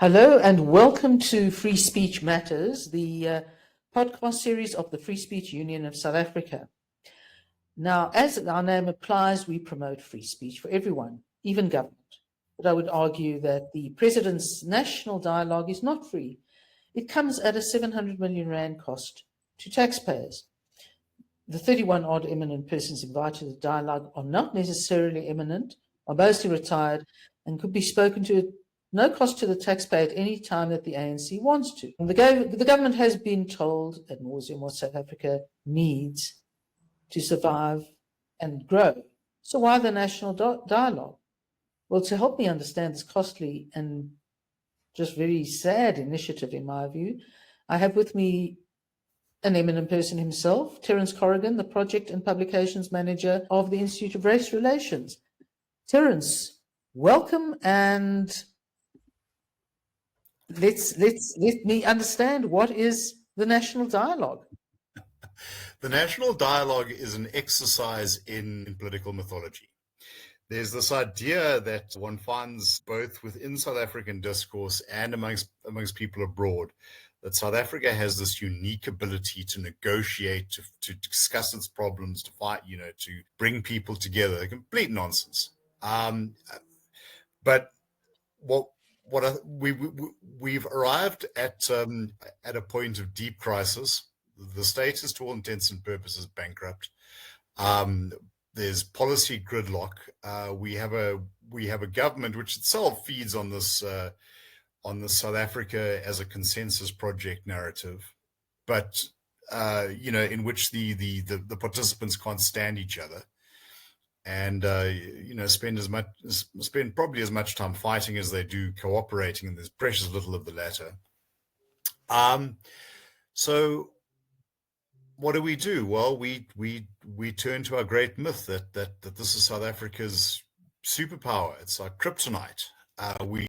Hello and welcome to Free Speech Matters, the podcast series of the Free Speech Union of South Africa. Now, as our name applies, we promote free speech for everyone, even government. But I would argue that the President's national dialogue is not free. It comes at a 700 million rand cost to taxpayers. The 31 odd eminent persons invited to the dialogue are not necessarily eminent, are mostly retired, and could be spoken to at no cost to the taxpayer at any time that the ANC wants to. And the government has been told ad nauseum what South Africa needs to survive and grow. So why the national dialogue? Well, to help me understand this costly and just very sad initiative, in my view, I have with me an eminent person himself, Terence Corrigan, the Project and Publications Manager of the Institute of Race Relations. Terence, welcome, and let me understand, what is the national dialogue? The national dialogue is an exercise in political mythology. There's this idea that one finds both within South African discourse and amongst people abroad, that South Africa has this unique ability to negotiate, to discuss its problems, to fight, to bring people together. Complete nonsense. But we've arrived at a point of deep crisis. The state is, to all intents and purposes, bankrupt. There's policy gridlock. We have a government which itself feeds on this South Africa as a consensus project narrative, but in which the participants can't stand each other, and spend probably as much time fighting as they do cooperating, and there's precious little of the latter. So what do? Well, we turn to our great myth that this is South Africa's superpower. It's our kryptonite. We're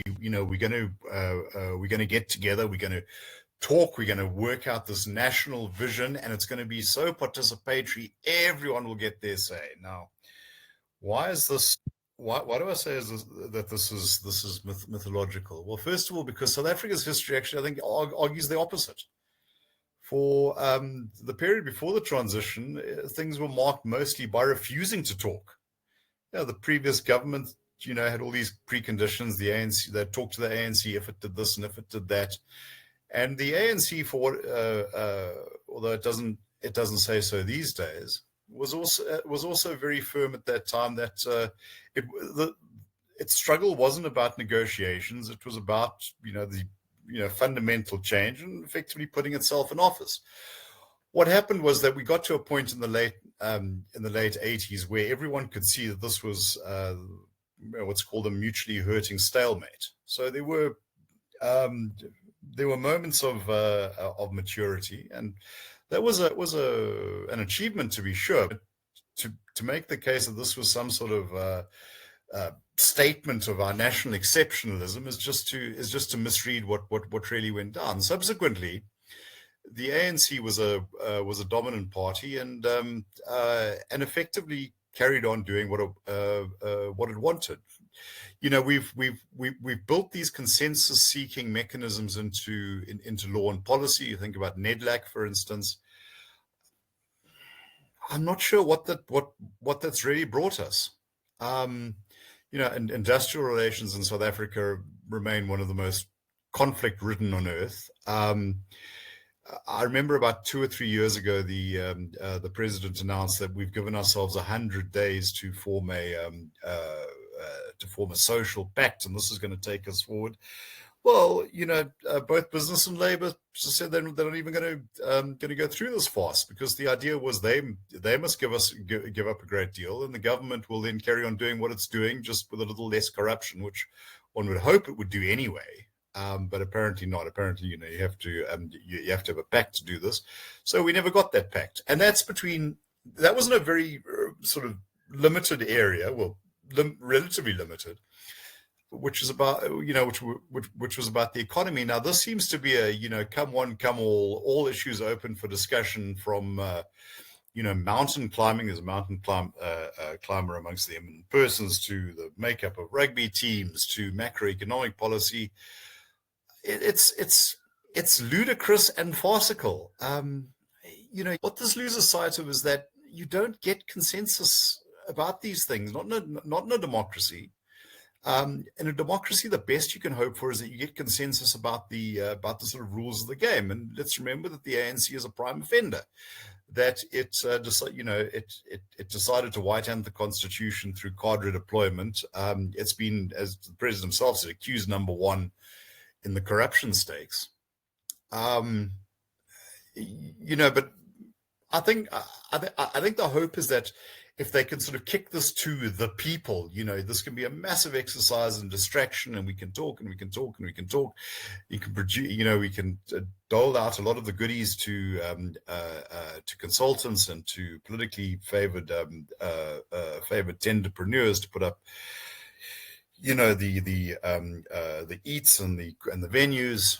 going to get together. We're going to talk. We're going to work out this national vision, and it's going to be so participatory. Everyone will get their say. Now, why is this? Why do I say that this is mythological? Well, first of all, because South Africa's history actually, I think, argues the opposite. For the period before the transition, things were marked mostly by refusing to talk. The previous government, had all these preconditions. The ANC, they talked to the ANC if it did this and if it did that. And the ANC, although it doesn't say so these days, was also very firm at that time that its struggle wasn't about negotiations. It was about the fundamental change and effectively putting itself in office. What happened was that we got to a point in the late 80s where everyone could see that this was what's called a mutually hurting stalemate. So there were moments of maturity, and that was an achievement, to be sure. But to make the case that this was some sort of statement of our national exceptionalism is just to misread what really went down. Subsequently, the ANC was a dominant party and effectively carried on doing what it wanted. We've built these consensus-seeking mechanisms into law and policy. You think about NEDLAC, for instance. I'm not sure what that's really brought us. And industrial relations in South Africa remain one of the most conflict-ridden on earth. I remember about 2 or 3 years ago, the president announced that we've given ourselves 100 days to form a social pact, and this is going to take us forward. Well, both business and labor said they're not even going to go through this fast, because the idea was they must give up a great deal, and the government will then carry on doing what it's doing, just with a little less corruption, which one would hope it would do anyway. But apparently not. Apparently, you have to have a pact to do this. So we never got that pact, and that wasn't a very sort of limited area, well, relatively limited, which is about which was about the economy. Now this seems to be a come one, come all issues open for discussion, from mountain climbing. There's a mountain climber amongst the eminent persons, to the makeup of rugby teams, to macroeconomic policy. it's ludicrous and farcical. What this loses sight of is that you don't get consensus about these things, not in a democracy. In a democracy, the best you can hope for is that you get consensus about the sort of rules of the game. And let's remember that the ANC is a prime offender. That it decided to white-hand the constitution through cadre deployment. It's been, as the president himself said, accused number one in the corruption stakes. But I think the hope is that if they can sort of kick this to the people, this can be a massive exercise in distraction, and we can talk and we can talk and we can talk. You can produce, we can dole out a lot of the goodies to consultants and to politically favored tenderpreneurs to put up, the eats and the venues,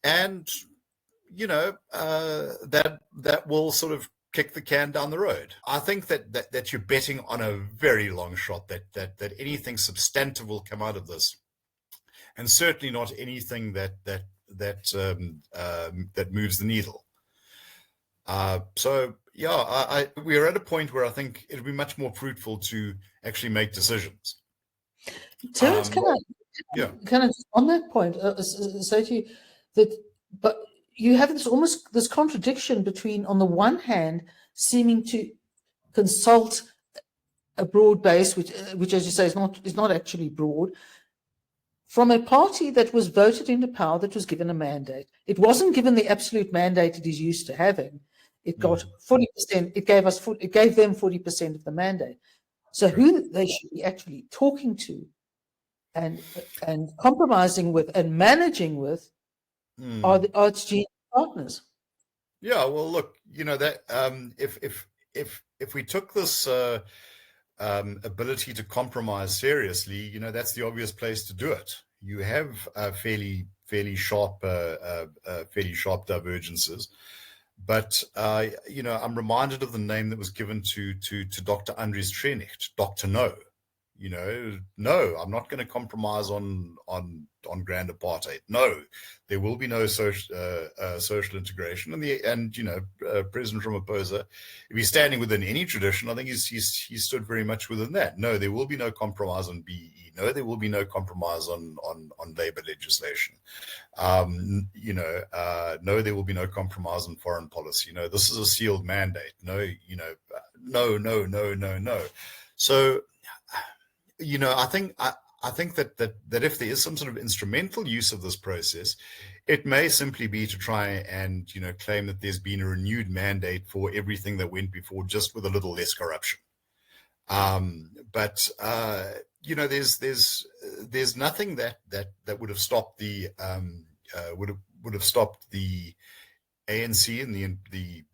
and that will sort of kick the can down the road. I think that you're betting on a very long shot that anything substantive will come out of this, and certainly not anything that moves the needle. We're at a point where I think it'll be much more fruitful to actually make decisions. Terence, can I on that point say to you that, but you have this contradiction between, on the one hand, seeming to consult a broad base, which as you say is not actually broad, from a party that was voted into power, that was given a mandate. It wasn't given the absolute mandate it is used to having. It got 40%. It gave them 40% of the mandate. So who they should be actually talking to, and compromising with and managing with, are its GM partners. Yeah, well, look, that if we took this ability to compromise seriously, that's the obvious place to do it. You have fairly sharp divergences, but I'm reminded of the name that was given to Dr. Andries Trenecht, Dr. No. No, I'm not going to compromise on grand apartheid. No, there will be no social integration. And President Ramaphosa, if he's standing within any tradition, I think he's stood very much within that. No, there will be no compromise on BEE. No, there will be no compromise on labor legislation. No, there will be no compromise on foreign policy. This is a sealed mandate. No, no. So, I think that if there is some sort of instrumental use of this process, it may simply be to try and claim that there's been a renewed mandate for everything that went before, just with a little less corruption. But there's nothing that would have stopped the would have stopped the ANC and the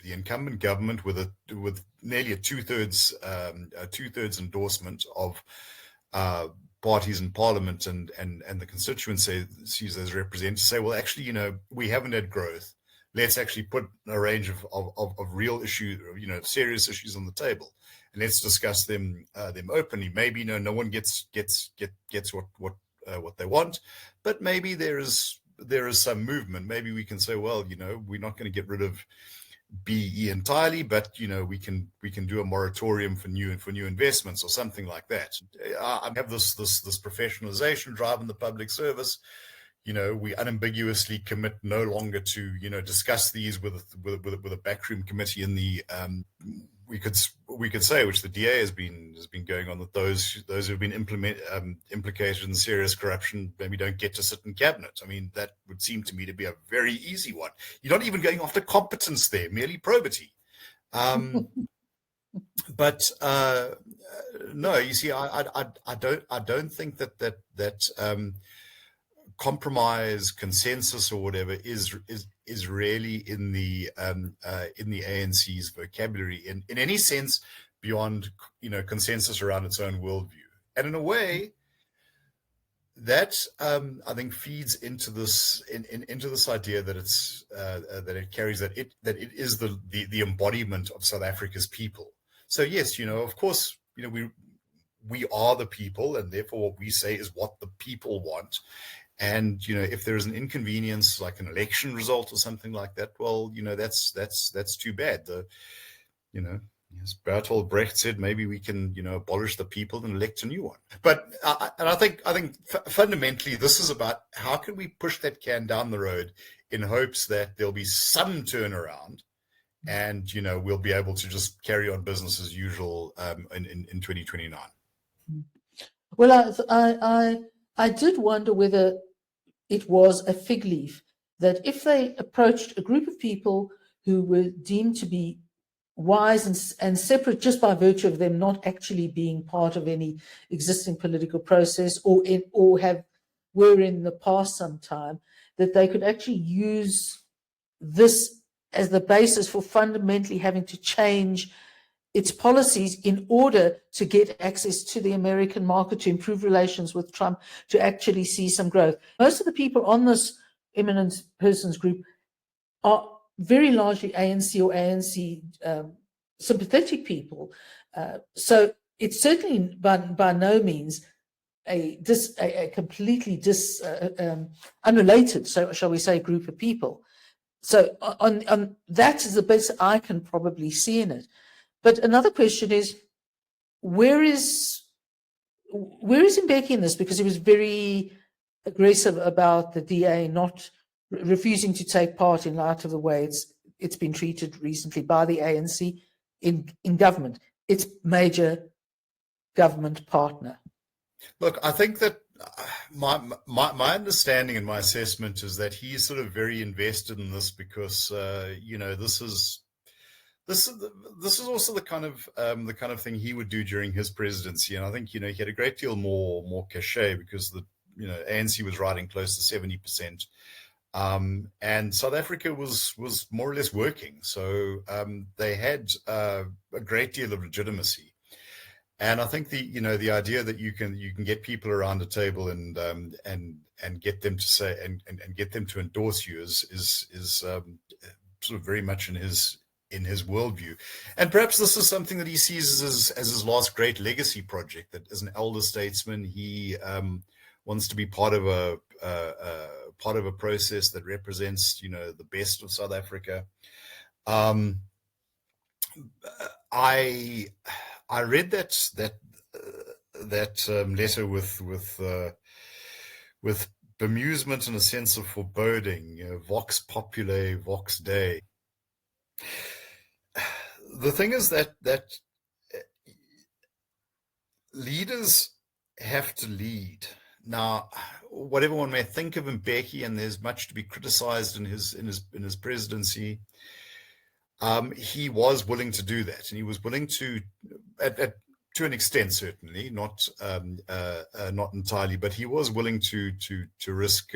incumbent government with nearly a two-thirds endorsement of parties in parliament and the constituencies as represented, say, well, actually, we haven't had growth. Let's actually put a range of real issues, serious issues on the table, and let's discuss them openly. Maybe no one gets what they want, but maybe there is some movement. Maybe we can say, well, we're not going to get rid of BE entirely, but we can do a moratorium for new investments or something like that. I have this professionalization drive in the public service. We unambiguously commit no longer to discuss these with a backroom committee in the we could say, which the DA has been going on, that those who've been implicated in serious corruption maybe don't get to sit in cabinet. I mean, that would seem to me to be a very easy one. You're not even going after competence there, merely probity. But no, you see, I don't think that compromise, consensus, or whatever is really in the ANC's vocabulary in any sense beyond consensus around its own worldview. And in a way, that I think feeds into this into this idea that it's that it carries that it is the embodiment of South Africa's people. So yes, of course, we are the people, and therefore what we say is what the people want. And if there is an inconvenience like an election result or something like that, well, that's too bad. As Bertolt Brecht said, maybe we can abolish the people and elect a new one. But I think fundamentally this is about how can we push that can down the road in hopes that there'll be some turnaround, and we'll be able to just carry on business as usual in 2029. Well, I did wonder whether it was a fig leaf, that if they approached a group of people who were deemed to be wise and separate just by virtue of them not actually being part of any existing political process or were in the past some time, that they could actually use this as the basis for fundamentally having to change its policies in order to get access to the American market, to improve relations with Trump, to actually see some growth. Most of the people on this eminent persons group are very largely ANC or ANC sympathetic people. So it's certainly by no means a completely unrelated, so shall we say, group of people. So on that is the best I can probably see in it. But another question is, where is Mbeki in this? Because he was very aggressive about the DA not refusing to take part in light of the way it's been treated recently by the ANC in government, its major government partner. Look, I think that my understanding and my assessment is that he's sort of very invested in this because this is also the kind of thing he would do during his presidency, and I think he had a great deal more cachet because the ANC was riding close to 70%, and South Africa was more or less working, so they had a great deal of legitimacy. And I think the idea that you can get people around a table and get them to say and get them to endorse you is sort of very much in his worldview. And perhaps this is something that he sees as his last great legacy project, that as an elder statesman he wants to be part of a process that represents the best of South Africa. I read that letter with bemusement and a sense of foreboding. Vox populi, vox Dei. The thing is that leaders have to lead. Now, whatever one may think of Mbeki, and there's much to be criticized in his presidency, he was willing to do that, and he was willing to, to an extent, certainly not entirely, but he was willing to risk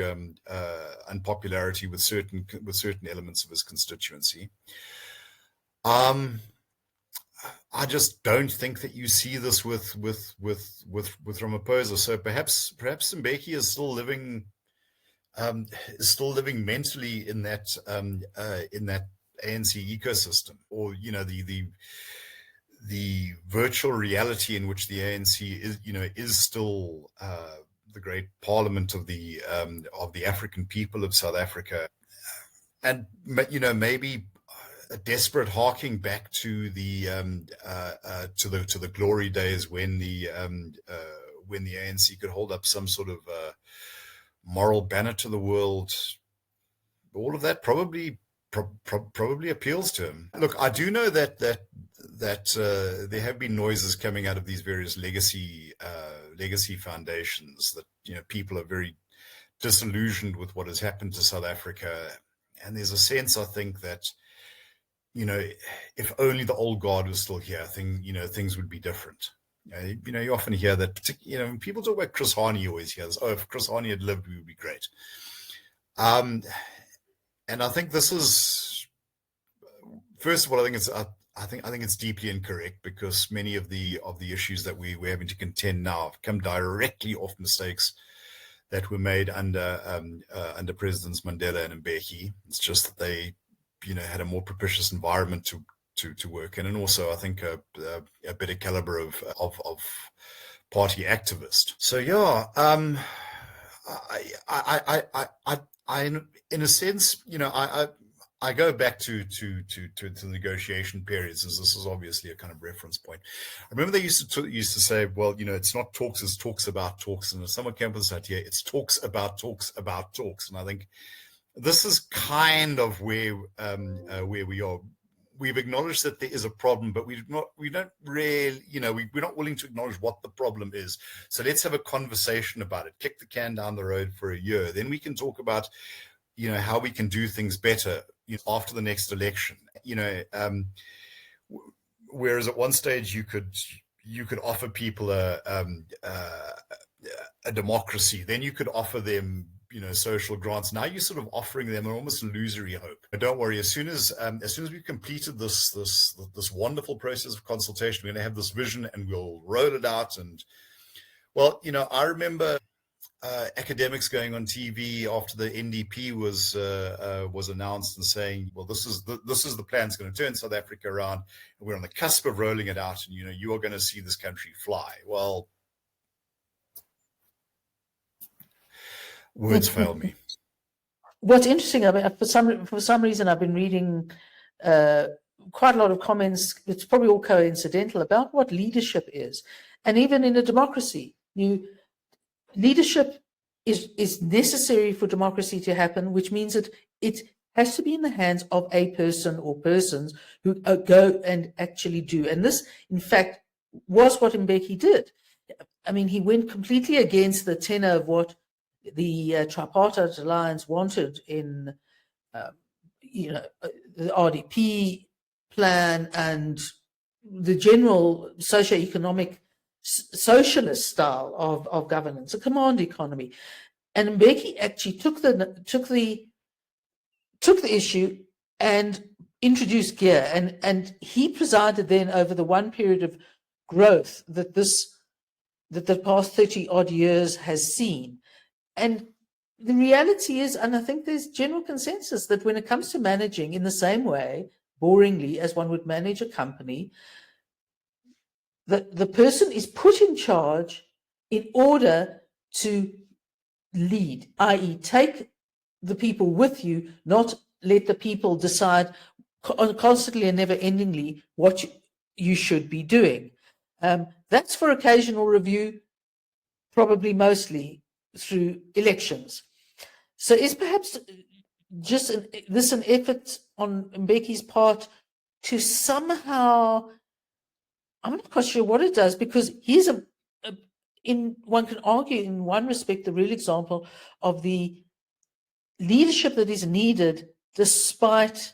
unpopularity with certain elements of his constituency. I just don't think that you see this with Ramaphosa. So perhaps Mbeki is still living mentally in that ANC ecosystem, or the virtual reality in which the ANC is still the great parliament of the African people of South Africa, and maybe a desperate harking back to the glory days when the ANC could hold up some sort of moral banner to the world. All of that probably appeals to him. Look, I do know that there have been noises coming out of these various legacy foundations that people are very disillusioned with what has happened to South Africa, and there's a sense, I think, that if only the old guard was still here, things would be different. You often hear that, when people talk about Chris Hani, you always hear this, oh, if Chris Hani had lived, we would be great. And I think this is, first of all, I think it's deeply incorrect, because many of the issues that we're having to contend now have come directly off mistakes that were made under Presidents Mandela and Mbeki. It's just that they had a more propitious environment to work in, and also I think a better caliber of party activist. So yeah, in a sense, I go back to the negotiation periods, as this is obviously a kind of reference point. I remember they used to say, well, it's not talks, it's talks about talks. And if someone came up with this idea, it's talks about talks about talks. And I think this is kind of where we are. We've acknowledged that there is a problem, but we don't really, we're not willing to acknowledge what the problem is. So let's have a conversation about it. Kick the can down the road for a year. Then we can talk about, how we can do things better after the next election. Whereas at one stage you could offer people a democracy, then you could offer them social grants. Now you're sort of offering them an almost illusory hope. But don't worry, as soon as we've completed this wonderful process of consultation, we're going to have this vision and we'll roll it out. And well, I remember academics going on TV after the NDP was announced and saying, well, this is the plan that's going to turn South Africa around, and we're on the cusp of rolling it out, and you are going to see this country fly. Well, words fail me. What's interesting, I mean, for some reason, I've been reading quite a lot of comments. It's probably all coincidental about what leadership is, and even in a democracy, leadership is necessary for democracy to happen, which means that it has to be in the hands of a person or persons who go and actually do. And this, in fact, was what Mbeki did. I mean, he went completely against the tenor of what the Tripartite Alliance wanted in, the RDP plan and the general socio-economic socialist style of governance, a command economy. And Mbeki actually took the issue and introduced gear, and he presided then over the one period of growth that the past 30 odd years has seen. And the reality is, and I think there's general consensus, that when it comes to managing in the same way, boringly, as one would manage a company, the person is put in charge in order to lead, i.e. take the people with you, not let the people decide constantly and never-endingly what you should be doing. That's for occasional review, probably mostly through elections. So is perhaps just an effort on Mbeki's part to somehow, I'm not quite sure what it does, because he's one can argue in one respect the real example of the leadership that is needed despite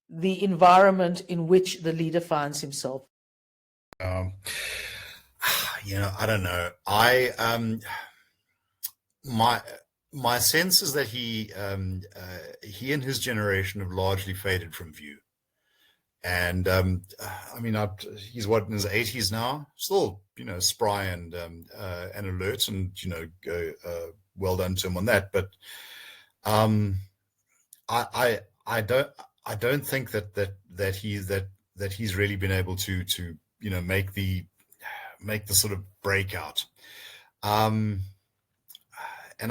the environment in which the leader finds himself. I don't know. My sense is that he and his generation have largely faded from view. And he's in his 80s now, still spry and alert, and well done to him on that. But I don't think that he's really been able to make the sort of breakout. And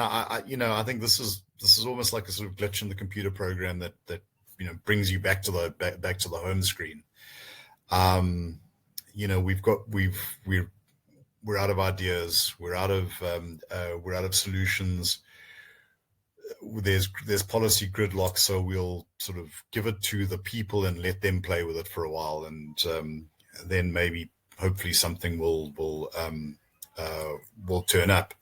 I think this is almost like a sort of glitch in the computer program that brings you back to the home screen. We're out of ideas, we're out of solutions. There's policy gridlock, so we'll sort of give it to the people and let them play with it for a while, and then maybe hopefully something will turn up.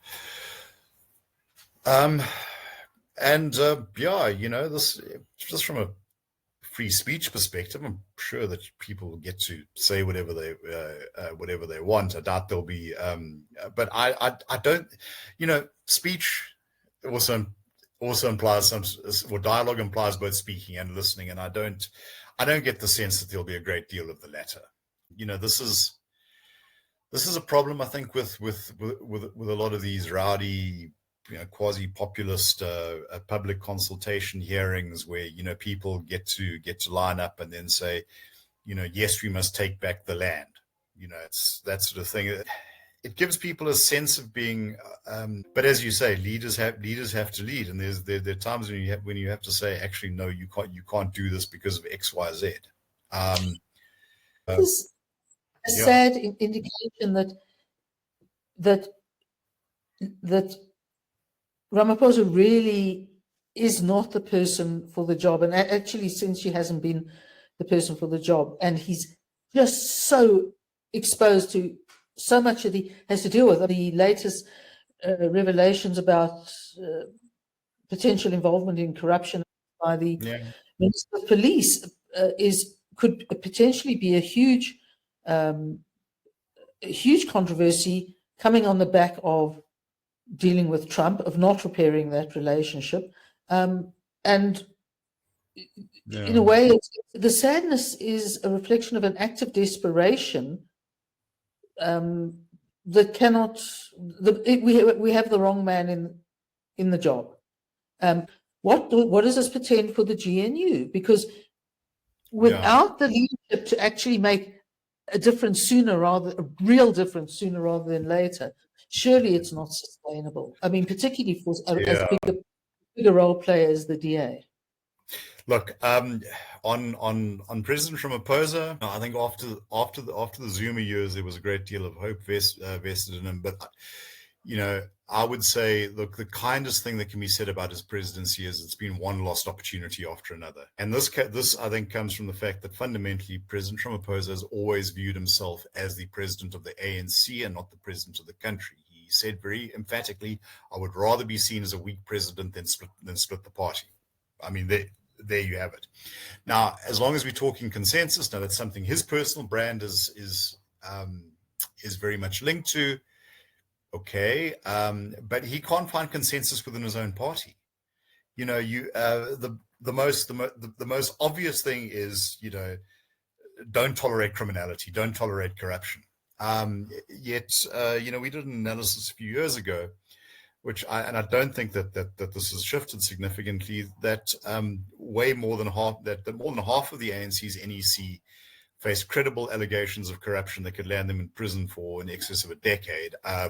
This just from a free speech perspective, I'm sure that people will get to say whatever they want. I doubt there'll be, but I don't, speech also implies dialogue implies both speaking and listening, and I don't get the sense that there'll be a great deal of the latter. This is a problem, I think, with a lot of these rowdy, quasi-populist public consultation hearings where people get to line up and then say, yes, we must take back the land. It's that sort of thing. it gives people a sense of being. But as you say, leaders have to lead, and there are times when you have to say, actually, no, you can't do this because of X, Y, Z. This is a Yeah. sad indication that Ramaphosa really is not the person for the job, and actually, since she hasn't been the person for the job, and he's just so exposed to so much that he has to deal with. The latest revelations about potential involvement in corruption by the Minister of Police could potentially be a huge controversy coming on the back of dealing with Trump, of not repairing that relationship. And in a way, the sadness is a reflection of an act of desperation that cannot. We have the wrong man in the job. What does this portend for the GNU? Because without the leadership to actually make a real difference sooner rather than later, surely it's not sustainable. I mean, particularly for as bigger role player as the DA. Look, on President Ramaphosa, I think after the Zuma years, there was a great deal of hope vested in him. But I would say, look, the kindest thing that can be said about his presidency is it's been one lost opportunity after another. And this I think comes from the fact that fundamentally President Ramaphosa has always viewed himself as the president of the ANC and not the president of the country. He said very emphatically, "I would rather be seen as a weak president than split the party." I mean, there you have it. Now, as long as we're talking consensus, now that's something his personal brand is very much linked to. Okay, but he can't find consensus within his own party. The most obvious thing is, don't tolerate criminality, don't tolerate corruption. Yet, we did an analysis a few years ago, I don't think that this has shifted significantly. That more than half of the ANC's NEC face credible allegations of corruption that could land them in prison for in excess of a decade. I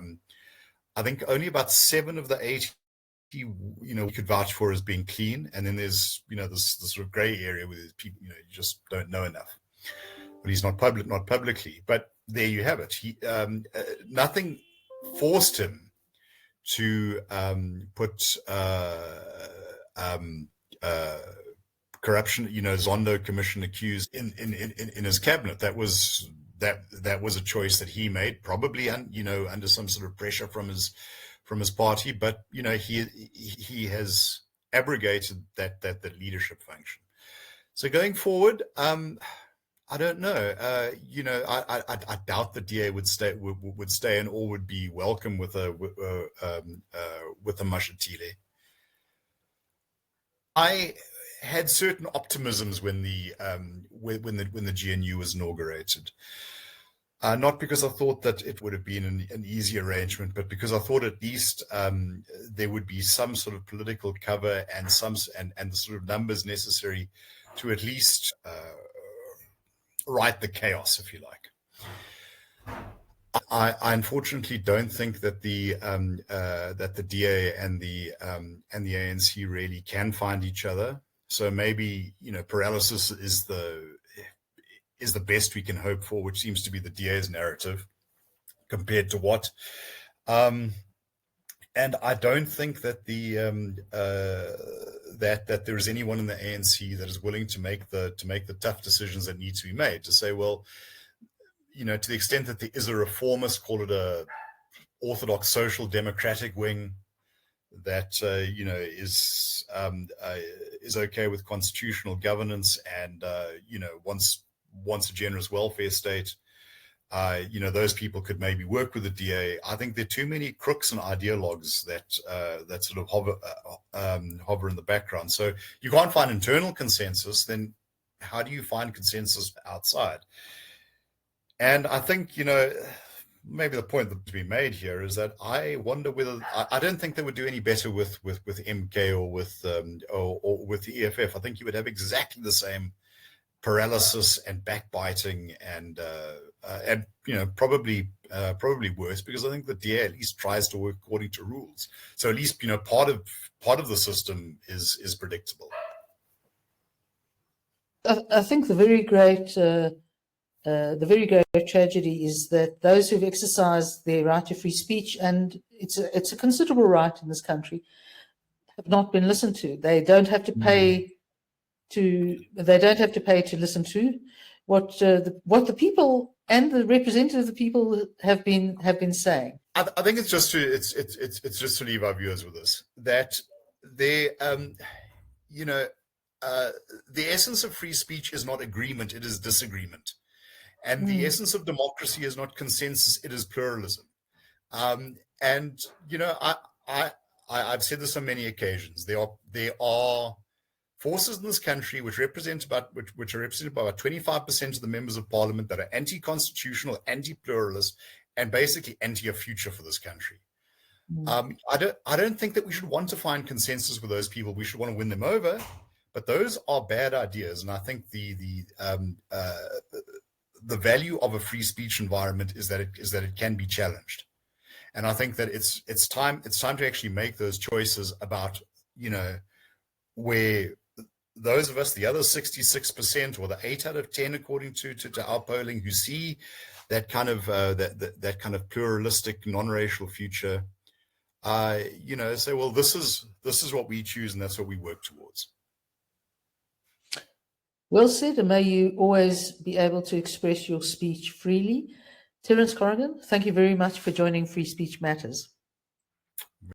think only about 7 of the 8, we could vouch for as being clean, and then there's this sort of grey area where people you just don't know enough. But he's not publicly. But there you have it. He nothing forced him to put corruption, Zondo commission accused in his cabinet. That was a choice that he made, probably under some sort of pressure from his party. But he has abrogated that leadership function. So going forward, I don't know. I doubt the DA would stay and all would be welcome with a Mashatile. I had certain optimisms when the GNU was inaugurated. Not because I thought that it would have been an easy arrangement, but because I thought at least there would be some sort of political cover and the sort of numbers necessary to at least right the chaos, if you like. I unfortunately don't think that the DA and the ANC really can find each other. So maybe paralysis is the best we can hope for, which seems to be the DA's narrative compared to what. And I don't think that that there is anyone in the ANC that is willing to make the tough decisions that need to be made, to say, well, to the extent that there is a reformist, call it a orthodox social democratic wing that is okay with constitutional governance and wants a generous welfare state. Those people could maybe work with the DA. I think there are too many crooks and ideologues that sort of hover in the background. So you can't find internal consensus. Then how do you find consensus outside? And I think maybe the point that's being made here is that I wonder whether I don't think they would do any better with MK or with the EFF. I think you would have exactly the same paralysis and backbiting and probably worse, because I think the DA at least tries to work according to rules. So at least part of the system is predictable. I think the very great tragedy is that those who've exercised their right to free speech, and it's a considerable right in this country, have not been listened to. They don't have to pay to listen to what the people and the representatives of the people have been saying. I think it's just to leave our viewers with this, that the essence of free speech is not agreement, it is disagreement. And the essence of democracy is not consensus, it is pluralism. And I've said this on many occasions. There are forces in this country which are represented by about 25% of the members of parliament that are anti-constitutional, anti-pluralist, and basically anti a future for this country. I don't think that we should want to find consensus with those people. We should want to win them over, but those are bad ideas. And I think the value of a free speech environment is that it can be challenged. And I think that it's time to actually make those choices about, where those of us, the other 66%, or the 8 out of 10, according to our polling, who see that kind of that kind of pluralistic, non-racial future, say, well, this is what we choose, and that's what we work towards. Well said, and may you always be able to express your speech freely. Terence Corrigan, thank you very much for joining Free Speech Matters.